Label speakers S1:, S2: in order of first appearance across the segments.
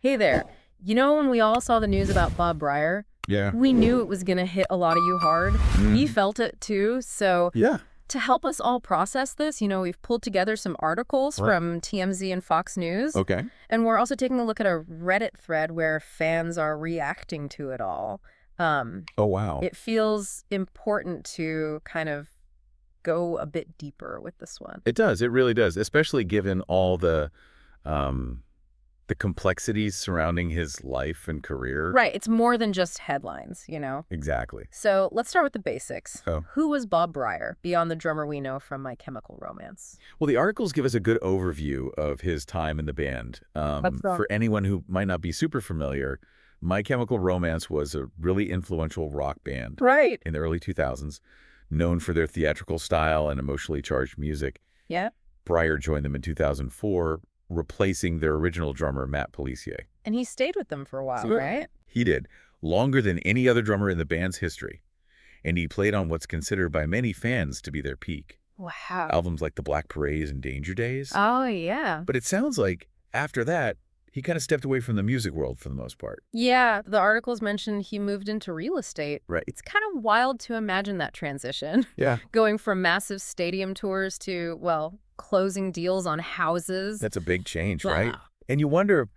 S1: Hey there. You know, when we all saw the news about Bob Bryar,
S2: Yeah.
S1: we knew it was going to hit a lot of you hard. We
S2: Mhm.
S1: felt it too. So,
S2: Yeah.
S1: to help us all process this, we've pulled together some articles
S2: Right.
S1: from TMZ and Fox News.
S2: Okay.
S1: And we're also taking a look at a Reddit thread where fans are reacting to it all. Um,
S2: Oh, wow.
S1: it feels important to kind of go a bit deeper with this one.
S2: It does. It really does, especially given all um, the complexities surrounding his life and career.
S1: Right. It's more than just headlines.
S2: Exactly.
S1: So let's start with the basics.
S2: Oh.
S1: Who was Bob Bryar, beyond the drummer we know from My Chemical Romance?
S2: Well, the articles give us a good overview of his time in the band.
S1: Let's go.
S2: For anyone who might not be super familiar, My Chemical Romance was a really influential rock band
S1: Right.
S2: in the early 2000s, known for their theatrical style and emotionally charged music.
S1: Yeah.
S2: Bryar joined them in 2004, replacing their original drummer, Matt Pelissier.
S1: And he stayed with them for a while,
S2: So,
S1: right?
S2: He did, longer than any other drummer in the band's history. And he played on what's considered by many fans to be their peak.
S1: Wow.
S2: Albums like The Black Parade and Danger Days.
S1: Oh, yeah.
S2: But it sounds like after that, he kind of stepped away from the music world for the most part.
S1: Yeah, the articles mentioned he moved into real estate.
S2: Right.
S1: It's kind of wild to imagine that transition,
S2: Yeah.
S1: going from massive stadium tours to, well, closing deals on houses.
S2: That's a big change,
S1: Wow.
S2: right? And you wonder,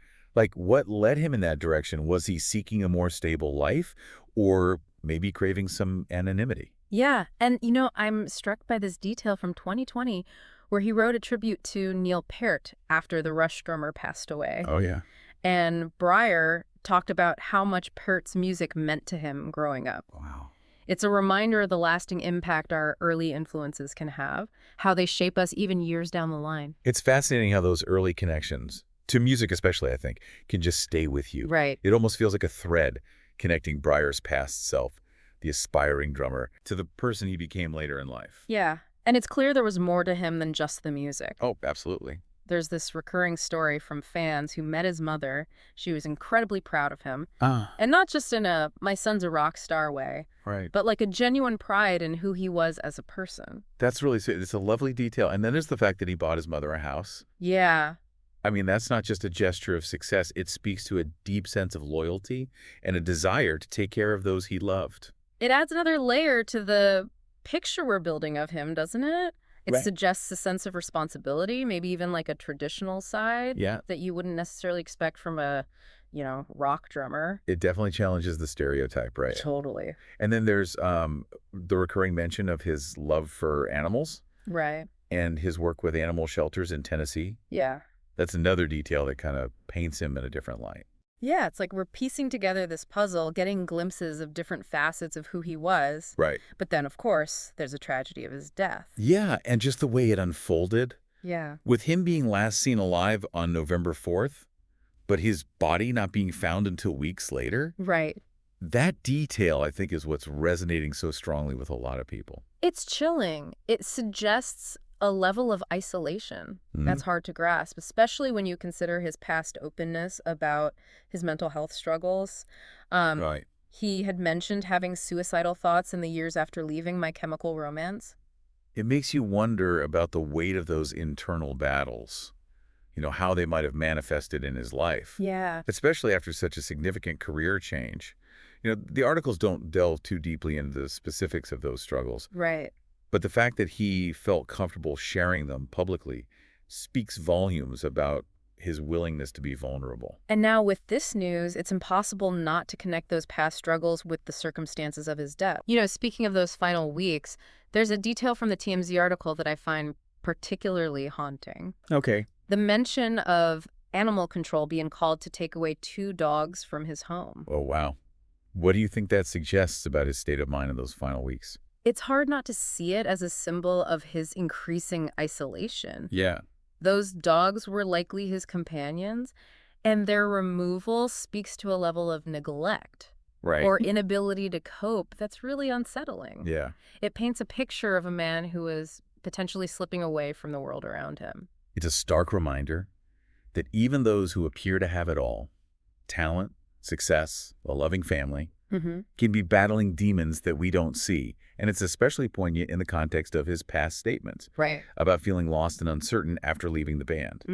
S2: what led him in that direction? Was he seeking a more stable life or maybe craving some anonymity?
S1: Yeah, and I'm struck by this detail from 2020 where he wrote a tribute to Neil Peart after the Rush drummer passed away.
S2: Oh, yeah.
S1: And Bryar talked about how much Peart's music meant to him growing up.
S2: Wow.
S1: It's a reminder of the lasting impact our early influences can have, how they shape us even years down the line.
S2: It's fascinating how those early connections, to music especially, I think, can just stay with you.
S1: Right.
S2: It almost feels like a thread connecting Bryar's past self, the aspiring drummer, to the person he became later in life.
S1: Yeah, and it's clear there was more to him than just the music.
S2: Oh, absolutely.
S1: There's this recurring story from fans who met his mother. She was incredibly proud of him. And not just in a my son's a rock star way,
S2: Right.
S1: but like a genuine pride in who he was as a person.
S2: That's really sweet. It's a lovely detail. And then there's the fact that he bought his mother a house.
S1: Yeah.
S2: I mean, that's not just a gesture of success. It speaks to a deep sense of loyalty and a desire to take care of those he loved.
S1: It adds another layer to the picture we're building of him, doesn't it? It
S2: Right.
S1: suggests a sense of responsibility, maybe even like a traditional side
S2: Yeah.
S1: that you wouldn't necessarily expect from a, rock drummer.
S2: It definitely challenges the stereotype, right?
S1: Totally.
S2: And then there's the recurring mention of his love for animals
S1: Right.
S2: and his work with animal shelters in Tennessee.
S1: Yeah.
S2: That's another detail that kind of paints him in a different light.
S1: Yeah, it's like we're piecing together this puzzle, getting glimpses of different facets of who he was.
S2: Right.
S1: But then, of course, there's a tragedy of his death.
S2: Yeah, and just the way it unfolded,
S1: Yeah.
S2: with him being last seen alive on November 4th, but his body not being found until weeks later,
S1: Right.
S2: that detail, I think, is what's resonating so strongly with a lot of people.
S1: It's chilling. It suggests a level of isolation that's hard to grasp, especially when you consider his past openness about his mental health struggles.
S2: Right.
S1: He had mentioned having suicidal thoughts in the years after leaving My Chemical Romance.
S2: It makes you wonder about the weight of those internal battles, how they might have manifested in his life,
S1: Yeah.
S2: especially after such a significant career change. The articles don't delve too deeply into the specifics of those struggles,
S1: Right.
S2: but the fact that he felt comfortable sharing them publicly speaks volumes about his willingness to be vulnerable.
S1: And now with this news, it's impossible not to connect those past struggles with the circumstances of his death. Speaking of those final weeks, there's a detail from the TMZ article that I find particularly haunting.
S2: Okay.
S1: The mention of animal control being called to take away 2 dogs from his home.
S2: Oh, wow. What do you think that suggests about his state of mind in those final weeks?
S1: It's hard not to see it as a symbol of his increasing isolation.
S2: Yeah.
S1: Those dogs were likely his companions, and their removal speaks to a level of neglect
S2: Right.
S1: or inability to cope that's really unsettling.
S2: Yeah.
S1: It paints a picture of a man who is potentially slipping away from the world around him.
S2: It's a stark reminder that even those who appear to have it all, talent, success, a loving family, can be battling demons that we don't see. And it's especially poignant in the context of his past statements
S1: Right.
S2: about feeling lost and uncertain after leaving the band.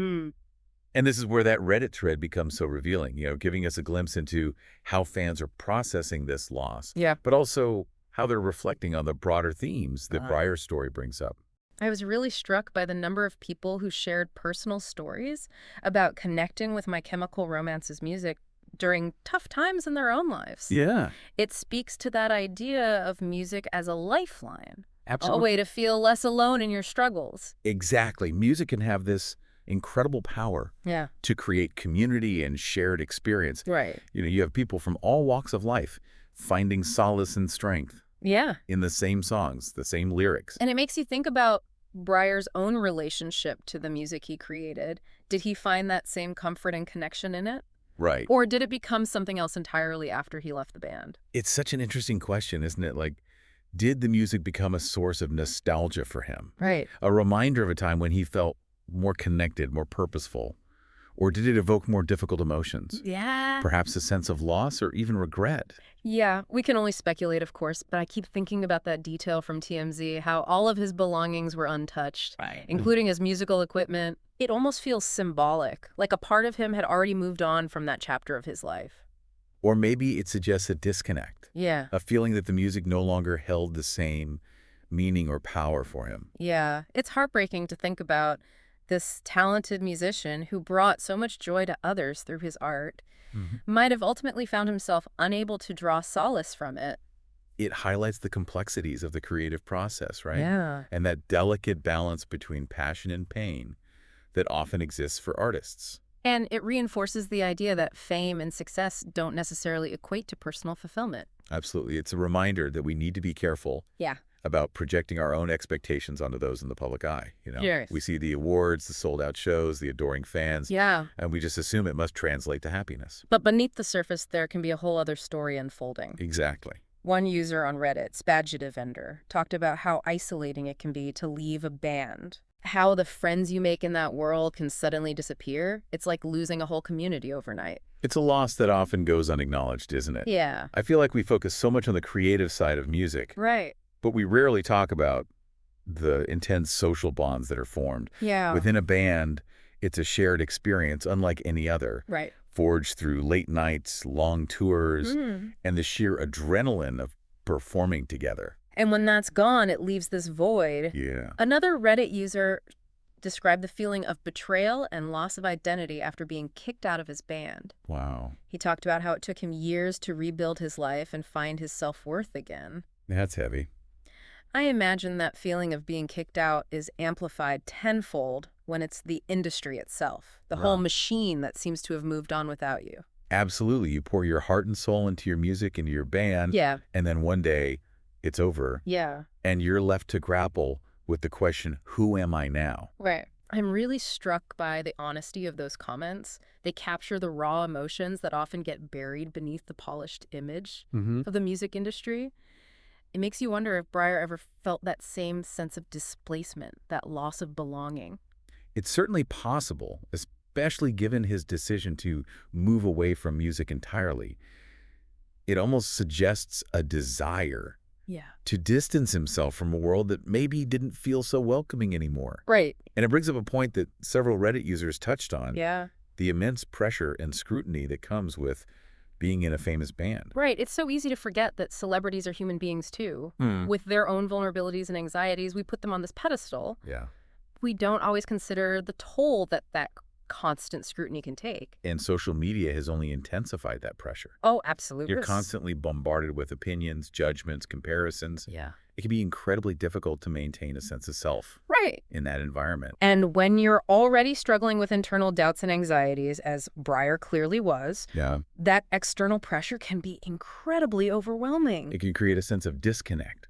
S2: And this is where that Reddit thread becomes so revealing, giving us a glimpse into how fans are processing this loss,
S1: Yeah.
S2: but also how they're reflecting on the broader themes that
S1: Uh,
S2: Bryar's story brings up.
S1: I was really struck by the number of people who shared personal stories about connecting with My Chemical Romance's music during tough times in their own lives.
S2: Yeah,
S1: It speaks to that idea of music as a lifeline, a
S2: absolutely.
S1: way to feel less alone in your struggles.
S2: Exactly. Music can have this incredible power
S1: Yeah.
S2: to create community and shared experience.
S1: Right.
S2: You have people from all walks of life finding solace and strength
S1: Yeah.
S2: in the same songs, the same lyrics.
S1: And it makes you think about Bryar's own relationship to the music he created. Did he find that same comfort and connection in it?
S2: Right.
S1: Or did it become something else entirely after he left the band?
S2: It's such an interesting question, isn't it? Like, did the music become a source of nostalgia for him?
S1: Right.
S2: A reminder of a time when he felt more connected, more purposeful? Or did it evoke more difficult emotions?
S1: Yeah.
S2: Perhaps a sense of loss or even regret?
S1: Yeah, we can only speculate, of course, but I keep thinking about that detail from TMZ, how all of his belongings were untouched,
S2: Right.
S1: including his musical equipment. It almost feels symbolic, like a part of him had already moved on from that chapter of his life.
S2: Or maybe it suggests a disconnect,
S1: Yeah.
S2: a feeling that the music no longer held the same meaning or power for him.
S1: Yeah, it's heartbreaking to think about this talented musician who brought so much joy to others through his art might have ultimately found himself unable to draw solace from it.
S2: It highlights the complexities of the creative process, right?
S1: Yeah.
S2: And that delicate balance between passion and pain that often exists for artists.
S1: And it reinforces the idea that fame and success don't necessarily equate to personal fulfillment.
S2: Absolutely. It's a reminder that we need to be careful
S1: Yeah.
S2: about projecting our own expectations onto those in the public eye.
S1: Yes.
S2: We see the awards, the sold-out shows, the adoring fans,
S1: Yeah.
S2: and we just assume it must translate to happiness.
S1: But beneath the surface, there can be a whole other story unfolding.
S2: Exactly.
S1: One user on Reddit, Spagita Vendor, talked about how isolating it can be to leave a band. How the friends you make in that world can suddenly disappear. It's like losing a whole community overnight.
S2: It's a loss that often goes unacknowledged, isn't it?
S1: Yeah.
S2: I feel like we focus so much on the creative side of music,
S1: Right.
S2: but we rarely talk about the intense social bonds that are formed.
S1: Yeah.
S2: Within a band, it's a shared experience unlike any other,
S1: Right.
S2: forged through late nights, long tours,
S1: Mm.
S2: and the sheer adrenaline of performing together.
S1: And when that's gone, it leaves this void.
S2: Yeah.
S1: Another Reddit user described the feeling of betrayal and loss of identity after being kicked out of his band.
S2: Wow.
S1: He talked about how it took him years to rebuild his life and find his self-worth again.
S2: That's heavy.
S1: I imagine that feeling of being kicked out is amplified tenfold when it's the industry itself, the whole
S2: Right.
S1: machine that seems to have moved on without you.
S2: Absolutely. You pour your heart and soul into your music, into your band,
S1: Yeah.
S2: and then one day it's over,
S1: Yeah.
S2: and you're left to grapple with the question, who am I now?
S1: Right. I'm really struck by the honesty of those comments. They capture the raw emotions that often get buried beneath the polished image of the music industry. It makes you wonder if Bryar ever felt that same sense of displacement, that loss of belonging.
S2: It's certainly possible, especially given his decision to move away from music entirely. It almost suggests a desire
S1: Yeah.
S2: to distance himself from a world that maybe didn't feel so welcoming anymore.
S1: Right.
S2: And it brings up a point that several Reddit users touched on,
S1: Yeah.
S2: the immense pressure and scrutiny that comes with being in a famous band.
S1: Right. It's so easy to forget that celebrities are human beings too. With their own vulnerabilities and anxieties, we put them on this pedestal.
S2: Yeah.
S1: We don't always consider the toll that constant scrutiny can take.
S2: And social media has only intensified that pressure.
S1: Oh, absolutely.
S2: You're constantly bombarded with opinions, judgments, comparisons.
S1: Yeah.
S2: It can be incredibly difficult to maintain a sense of self
S1: Right.
S2: in that environment.
S1: And when you're already struggling with internal doubts and anxieties, as Bryar clearly was,
S2: Yeah.
S1: that external pressure can be incredibly overwhelming.
S2: It can create a sense of disconnect,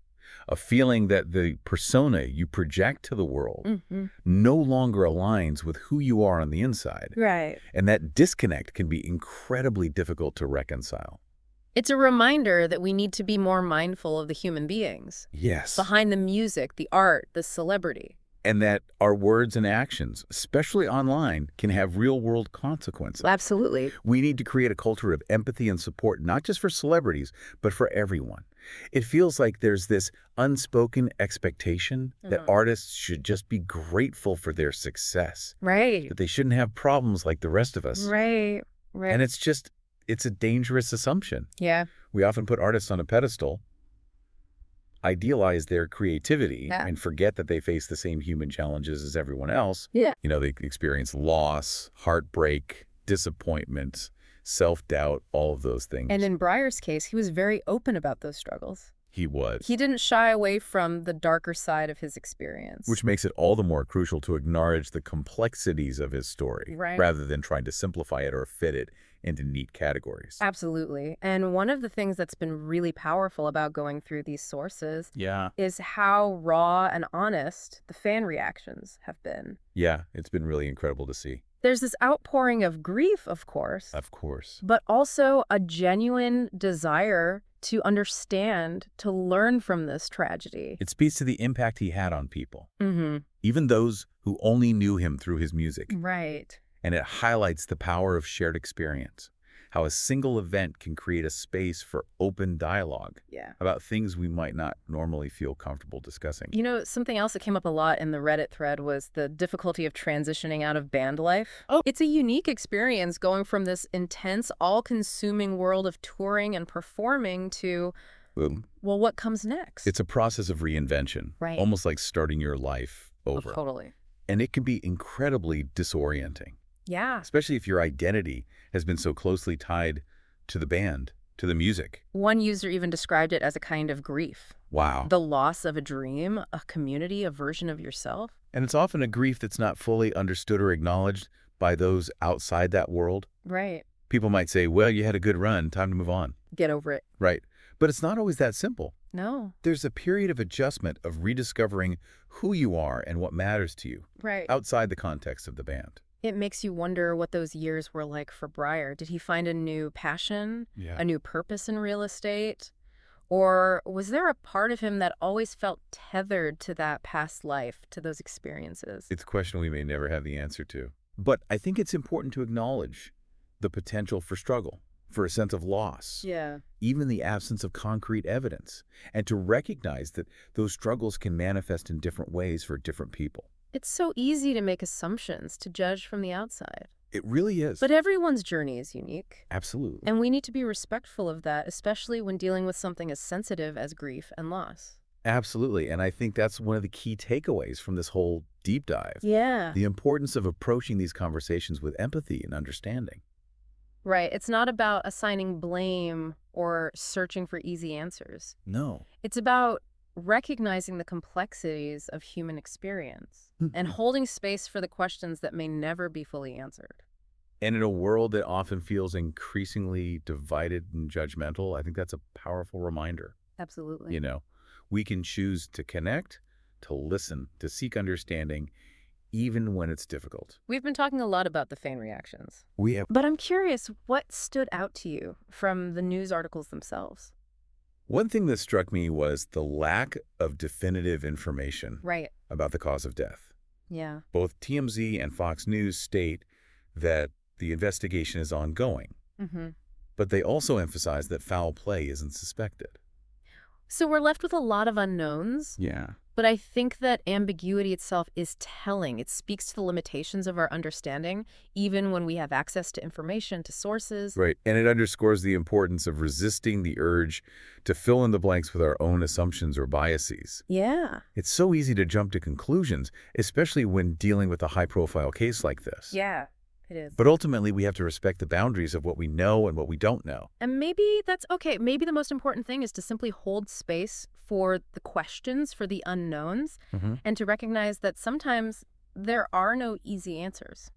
S2: a feeling that the persona you project to the world no longer aligns with who you are on the inside.
S1: Right.
S2: And that disconnect can be incredibly difficult to reconcile.
S1: It's a reminder that we need to be more mindful of the human beings
S2: Yes.
S1: behind the music, the art, the celebrity.
S2: and that our words and actions, especially online, can have real-world consequences.
S1: Absolutely.
S2: We need to create a culture of empathy and support, not just for celebrities, but for everyone. It feels like there's this unspoken expectation that artists should just be grateful for their success.
S1: Right.
S2: That they shouldn't have problems like the rest of us.
S1: Right. Right.
S2: And it's a dangerous assumption.
S1: Yeah.
S2: We often put artists on a pedestal, idealize their creativity, and forget that they face the same human challenges as everyone else.
S1: Yeah.
S2: You know, they experience loss, heartbreak, disappointment, self-doubt, all of those things.
S1: And in Bryar's case, he was very open about those struggles.
S2: He was.
S1: He didn't shy away from the darker side of his experience.
S2: Which makes it all the more crucial to acknowledge the complexities of his story, rather than trying to simplify it or fit it into neat categories.
S1: Absolutely. And one of the things that's been really powerful about going through these sources is how raw and honest the fan reactions have been.
S2: Yeah, it's been really incredible to see.
S1: There's this outpouring of grief, of course.
S2: Of course.
S1: But also a genuine desire to understand, to learn from this tragedy.
S2: It speaks to the impact he had on people. Even those who only knew him through his music.
S1: Right.
S2: And it highlights the power of shared experience, how a single event can create a space for open dialogue about things we might not normally feel comfortable discussing.
S1: You know, something else that came up a lot in the Reddit thread was the difficulty of transitioning out of band life. It's a unique experience going from this intense, all-consuming world of touring and performing to, well, what comes next?
S2: It's a process of reinvention, almost like starting your life over.
S1: Totally.
S2: And it can be incredibly disorienting.
S1: Yeah.
S2: Especially if your identity has been so closely tied to the band, to the music.
S1: One user even described it as a kind of grief.
S2: Wow.
S1: The loss of a dream, a community, a version of yourself.
S2: And it's often a grief that's not fully understood or acknowledged by those outside that world.
S1: Right.
S2: People might say, well, you had a good run, time to move on.
S1: Get over it.
S2: Right. But it's not always that simple.
S1: No.
S2: There's a period of adjustment, of rediscovering who you are and what matters to you.
S1: Right.
S2: Outside the context of the band.
S1: It makes you wonder what those years were like for Bryar. Did he find a new passion, a new purpose in real estate? Or was there a part of him that always felt tethered to that past life, to those experiences?
S2: It's a question we may never have the answer to. But I think it's important to acknowledge the potential for struggle, for a sense of loss, even the absence of concrete evidence, and to recognize that those struggles can manifest in different ways for different people.
S1: It's so easy to make assumptions, to judge from the outside.
S2: It really is.
S1: But everyone's journey is unique.
S2: Absolutely.
S1: And we need to be respectful of that, especially when dealing with something as sensitive as grief and loss.
S2: Absolutely. And I think that's one of the key takeaways from this whole deep dive.
S1: Yeah.
S2: The importance of approaching these conversations with empathy and understanding.
S1: Right. It's not about assigning blame or searching for easy answers.
S2: No.
S1: It's about recognizing the complexities of human experience and holding space for the questions that may never be fully answered.
S2: And in a world that often feels increasingly divided and judgmental, I think that's a powerful reminder.
S1: Absolutely.
S2: You know, we can choose to connect, to listen, to seek understanding, even when it's difficult.
S1: We've been talking a lot about the fan reactions.
S2: We have.
S1: But I'm curious, what stood out to you from the news articles themselves?
S2: One thing that struck me was the lack of definitive information about the cause of death.
S1: Yeah.
S2: Both TMZ and Fox News state that the investigation is ongoing, but they also emphasize that foul play isn't suspected.
S1: So we're left with a lot of unknowns.
S2: Yeah.
S1: But I think that ambiguity itself is telling. It speaks to the limitations of our understanding, even when we have access to information, to sources.
S2: Right. And it underscores the importance of resisting the urge to fill in the blanks with our own assumptions or biases.
S1: Yeah.
S2: It's so easy to jump to conclusions, especially when dealing with a high-profile case like this.
S1: Yeah, it is.
S2: But ultimately, we have to respect the boundaries of what we know and what we don't know.
S1: And maybe that's okay. Maybe the most important thing is to simply hold space for the questions, for the unknowns, and to recognize that sometimes there are no easy answers.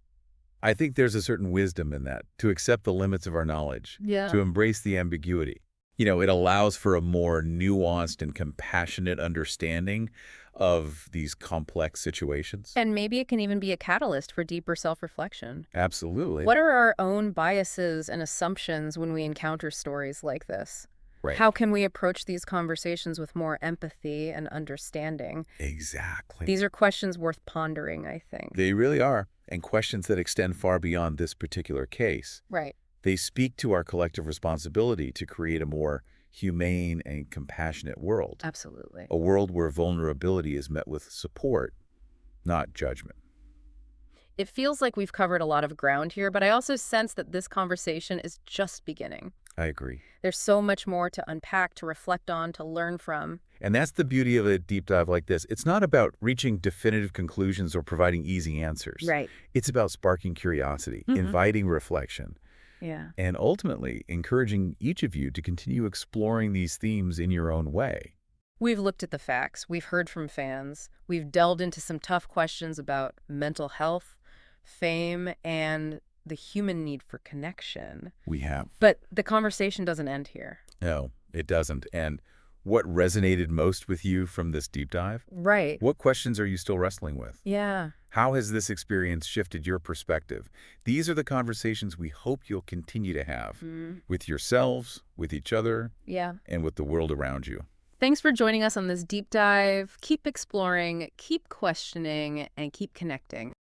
S2: I think there's a certain wisdom in that, to accept the limits of our knowledge, to embrace the ambiguity. You know, it allows for a more nuanced and compassionate understanding of these complex situations.
S1: And maybe it can even be a catalyst for deeper self-reflection.
S2: Absolutely.
S1: What are our own biases and assumptions when we encounter stories like this?
S2: Right.
S1: How can we approach these conversations with more empathy and understanding?
S2: Exactly.
S1: These are questions worth pondering, I think.
S2: They really are, and questions that extend far beyond this particular case.
S1: Right.
S2: They speak to our collective responsibility to create a more humane and compassionate world.
S1: Absolutely.
S2: A world where vulnerability is met with support, not judgment.
S1: It feels like we've covered a lot of ground here, but I also sense that this conversation is just beginning.
S2: I agree.
S1: There's so much more to unpack, to reflect on, to learn from.
S2: And that's the beauty of a deep dive like this. It's not about reaching definitive conclusions or providing easy answers.
S1: Right.
S2: It's about sparking curiosity, inviting reflection,
S1: Yeah.
S2: and ultimately encouraging each of you to continue exploring these themes in your own way.
S1: We've looked at the facts. We've heard from fans. We've delved into some tough questions about mental health, fame, and the human need for connection.
S2: We have.
S1: But the conversation doesn't end here.
S2: No, it doesn't. And what resonated most with you from this deep dive?
S1: Right.
S2: What questions are you still wrestling with?
S1: Yeah.
S2: How has this experience shifted your perspective? These are the conversations we hope you'll continue to have with yourselves, with each other,
S1: Yeah.
S2: and with the world around you.
S1: Thanks for joining us on this deep dive. Keep exploring, keep questioning, and keep connecting.